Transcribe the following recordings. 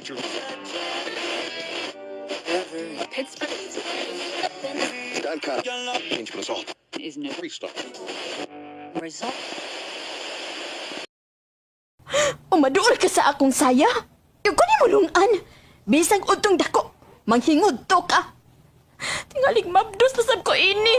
Is no result. Umadur ka sa akong saya. Yung kunin mo lungan. Bisag utong dako. Manghingod to ka. Tingaling mabdos na sab ko ini.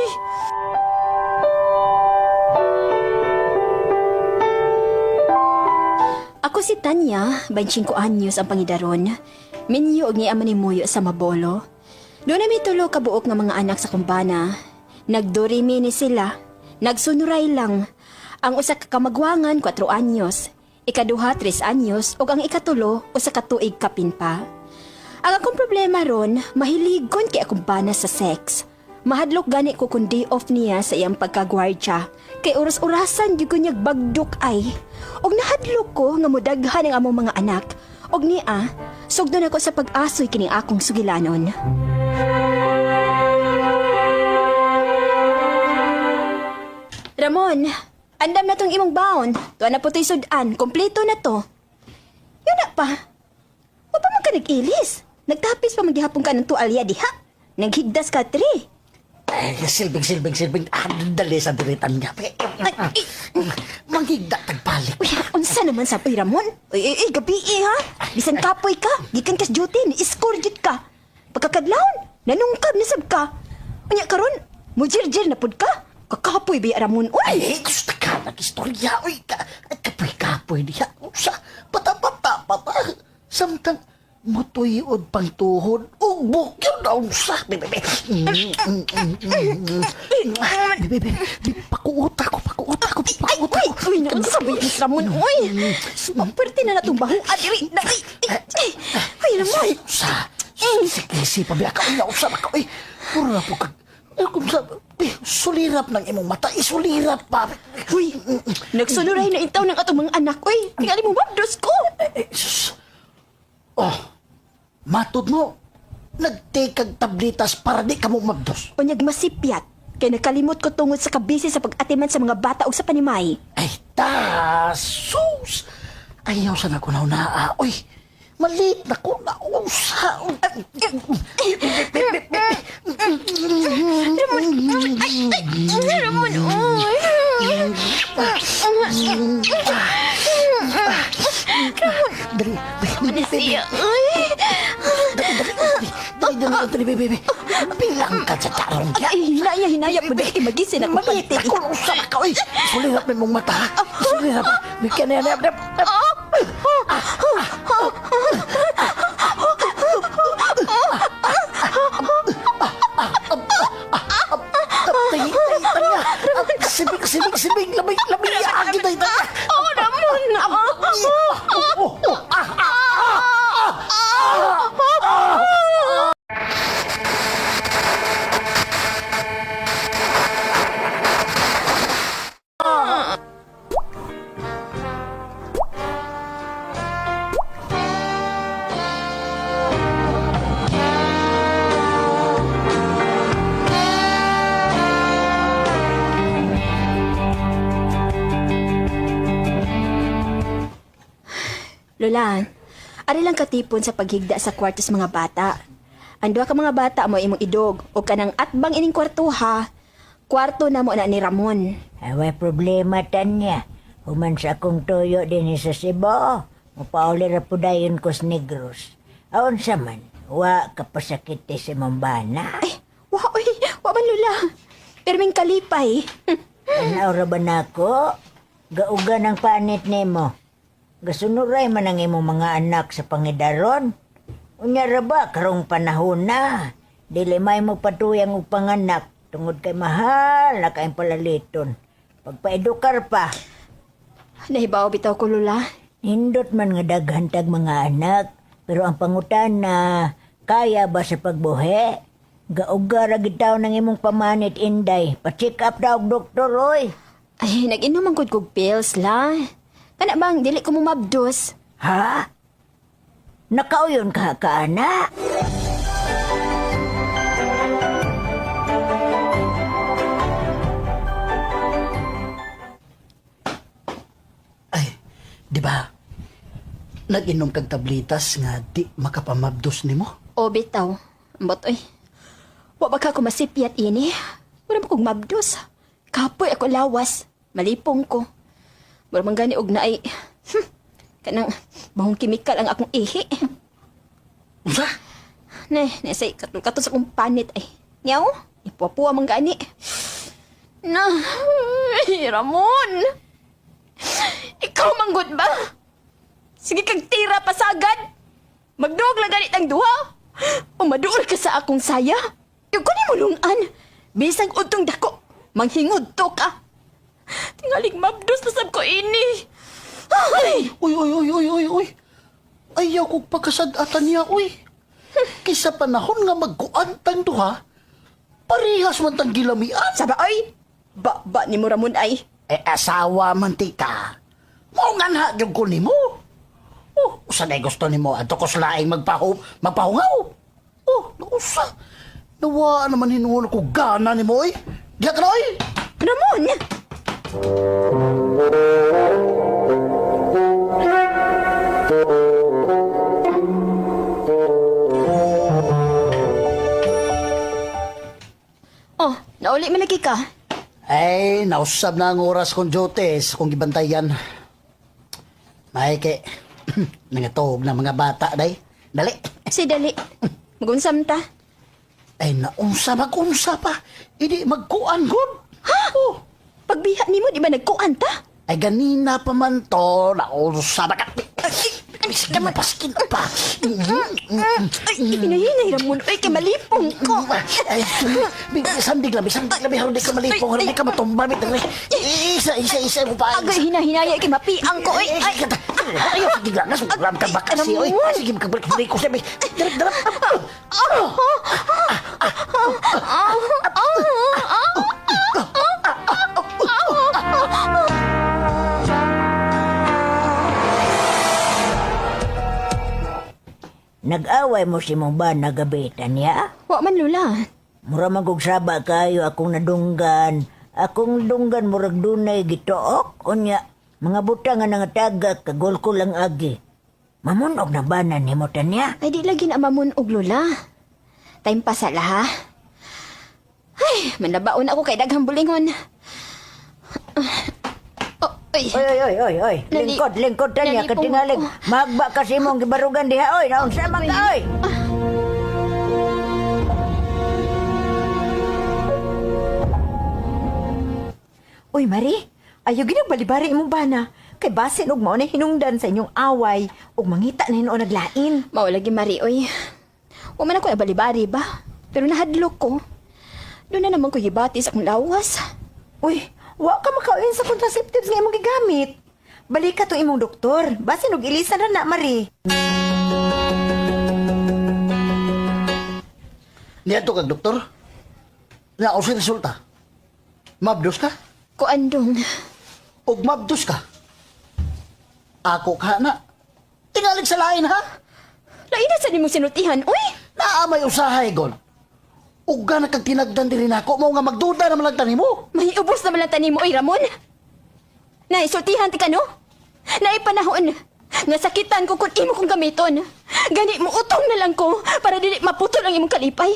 Ako si Tanya, 25 anyos ang pangidaron. Minyo og ni ama ni Muyo sa Mabolo. Doon na may tulo ka buok nga mga anak sa kumbana. Nagdurimi ni sila. Nagsunuray lang. Ang usa ka kamagwangan 4 anyos. Ikaduha 3 anyos ug ang ikatulo usa ka tuig kapin pa. Ang akong problema ron, mahiligon kay akong bana sa sex. Mahadlok gani ko kung day off niya sa iyang pagkagwardya. Kay oras-orasan gyud ko niyag bagdok ay. Og nahadlok ko nga modaghan ang among mga anak. Og niya, sugdon ako sa pag-asoy kining akong sugilanon. Ramon, andam na tong imong baon. Tuwa na po to'y sudan. Kompleto na to. Yun na pa. O pa man ka nag-ilis? Nagtapis pa maghihapon ka ng tualya diha. Naghigdas ka, Tri. Ay, silbing. Dali sa diritan niya. Manghigda tagbalik. Uy, unsa naman sa Ramon? Uy, gabi ha? Bisan kapoy ka. Gikan kas duty, ni-score jud ka. Pagkakadlawon, nanungkab na sab ka. Unya karon, mujir-jir na pud ka. Kakapoy ba Ramon? Uy! Ay, gusto ka nag-istorya. Uy, kapoy diya. Usa, pata. Samtang matuyod pang tuhod. Ubok yun na unsa. Bebe. Pakuuta ko. Uy, naunsa ba yan, Ramon? Uy! Mapwerte na natong baho. Adiri, dari. Uy, Ramon. Usa, sikisi pa biya ka. Usa na ka. Uy, puro na po ka. Kung sabi, sulirap ng imong mata, isulirap pa. Uy, nagsunuray na itaw ng atong mga anak. Uy, tingali mo mabdos ko. Sus. Oh, matod mo. Nagtikag tablitas para di ka mo mabdos. Unyag masipyat. Kaya nakalimot ko tungod sa kabisi sa pag-atiman sa mga bata o sa panimay. Ay, sus! Ayaw sa nakunaw na. Uy, malit na ko na usa. Ramon, uy. Manasiya, uy. Dali, bebe. Bilang ka sa tarong niya. Ay, hinaya po dahil magisin ako Malit na ko na usa ka. Uy, sulirap na mong mata. Sulirap. Bigyan na yan. Kasibig, lamay, agad ay tayo. Oh, Ramon! Lola, ari lang katipon sa paghigda sa kwarto sa mga bata. Ang duha ka mga bata mo imong idog o kanang atbang ining kwarto ha. Kwarto na mo na ni Ramon. Away problema, Tanya. Human sa akong toyo din sa Cebu. Mapauli ra po dayon ko sa Negros. Aon sa man, wa kapasakit sa mambana. Ay, wa man Lola. Perming kalipay. Ano ra ba nako? Gauga ng panit nimo. Gasunuray man ang imong mga anak sa pangidaron. Unya ra ba karong panahon na? Dili may mo patuyang og panganak tungod kay mahal na kaayong palaliton. Pagpaedukar pa. Nahibaw bitaw ko Lola. Hindot man nga daghan tag mga anak, pero ang pangutana, kaya ba sa pagbuhi? Gauga ra gid taw ng imong pamanit Inday. Pa-check up daw og doktor oy. Ay, nag-inom man gud kog pills la. Kana bang dili ko mo mabdos? Ha? Nakauyon ka, anak? Ay, di ba? Nag-inom kag tablitas nga di makapamabdos nimo. O bitaw, ambot oy. Wa ba ka ko masipyat ini? Wala ba kong mabdos. Kapoy ako lawas. Malipong ko. Wala man gani og naay. Kanang bahong kimikal ang akong ihi. Unsa? Nesay katul sa kong panit ay. Nyaw, ipuwa man gani. Na, Ramon. Ikaw manggod ba? Sige kag tira pasagad. Magduog lang ganit ang duha. O maduol ka sa akong saya. Yung ko ni mulungan. Bisang utong dako. Manghingod to ka. Tingaling mabdos na sab ko ini. Ay! Uy. Ayaw kong pagkasadatan niya, uy. Kisa panahon nga magkuantang duha, parehas man tang gilamian. Saba ay! Ba ni mo Ramon ay. Asawa man tika. Mao nga na yung ko nimo. Oh, usa na gusto nimo adto ko laing magpahungaw. Oh, nausa. Nawa naman hinuon ko gana nimo oy. Diya ka na, oy. Ramon! Oh, nauli man lagi ka. Ay, nausab na ang oras kong jotes kung gibantayan. May ke, nangatog na mga bata, day. Dali. Si Dali. Magunsam ta. Ay, naunsa mag-unsa pa. Hindi magkuan, good. Ha? Oh. Pagbiha ni mo, di ba nagkuan ta? Ay, ganina pa man to. Naunsa ba ka? Ay, sige, mapaskin pa. Ay, hinahinay Ramon. Ay, kay malipong ko. Ay, sandig labi, harap di ka malipong, harap di ka matumba, isa mo pa. Agay, hinahinaya kay mapiang ko. Ay, ay. Ayaw, sige lang, nasugram ka ba kasi, oy. Sige, magkabalik ko sabi. Darap. Nag-away mo si mong ba nagabitan niya? Wa man lula. Mura magugsaba kayo akong nadunggan. Akong dunggan murag dunay gitook. Unya, mga butang nga nangatagak kagol ko lang agi. Mamunog na ba na ni mo tanya? Ay, di lagi na mamun og lula. Time pa sa laha. Ay, manabaon ako kay daghang bulingon. Oh, ay. Oy. Nali- Lingkod tanya nalipong katingaling. ako. Magba kasi mong gibarugan diha, oy. Naon sa mga, oy. Uy, Mari, ayaw ginabalibari imong bana. Kay basin og mao na hinungdan sa inyong away ug mangita na hinuon naglain. Mao lagi Mari, oy. Wa man ako nabalibari ba? Pero nahadlok ko. Doon na naman ko gibati sa akong lawas. Uy, wa ka makauin sa contraceptives nga imong gigamit. Balik ka to imong doktor. Basin og ilisan na Mari. Niya to kag doktor? Na sa resulta? Mabdos ka? Kuandong. Og mabdos ka? Ako ka na. Tingalig sa lain, ha? Lain na sa nimong sinutihan, oy. Naamay usahay, gon. Uga na kag tinagdan diri nako mo nga magduda naman lang tani mo. May ubos naman lang tanim mo, oy Ramon. Naisultihan ti ka, no? Naipanahon. Nga sakitan ko kung imo kong gamiton. Gani mo utong na lang ko para dili maputol ang imong kalipay.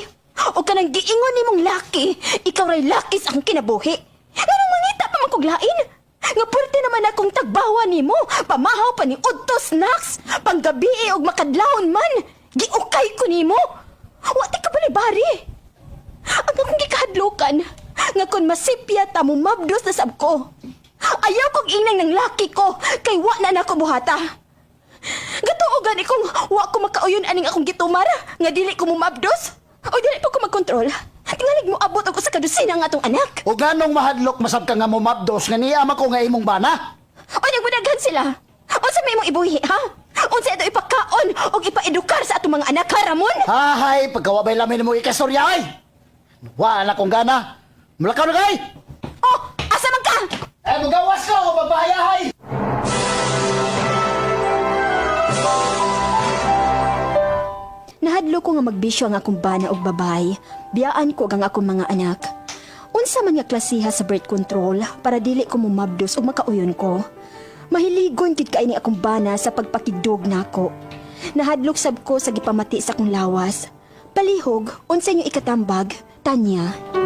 O ka nang giingon nimong laki, ikaw ray laki sa akong kinabuhi. Anong mangita pa man kog lain? Nga pwerte naman akong tagbawa nimo, pamahaw pa ni Udto Snacks, panggabi og makadlawon man. Giukay ko nimo. Wa ti ka balibari. Ang akong gikahadlukan, nga kon masipya ta mo mabdos na sab ko. Ayaw kong inang ng laki ko, kay wa na nako buhata. Gatuogan ikong wa ko makauyon aning akong gitumar, nga dili ko mo mabdos. O dili pa ko magkontrol. Tingalig mo abot ako sa kadusina ng atong anak. O ganong mahadlok masab ka nga mo mabdos nga niyama ko nga imong bana. O nagmadaghan sila. Unsa may imong ibuhi, ha? Unsa ito ipakaon o ipaedukar sa atong mga anak, ha, Ramon? Hahay, pagkawabay lamin mo ikastorya, ay! Wala kong gana. Mulakaw na kay! Oh, asa man ka? Magawas ka o babayahay! Nahadlo ko nga magbisyo ang akong bana og babay. Biyaan ko ang akong mga anak. Unsa man nga klasiha sa birth control para dili ko mumabdos o makauyon ko. Mahiligon gid kay ni akong bana sa pagpakidog nako. Nahadlok sab ko sa gipamati sa akong lawas. Palihog, unsa inyo ikatambag, Tanya?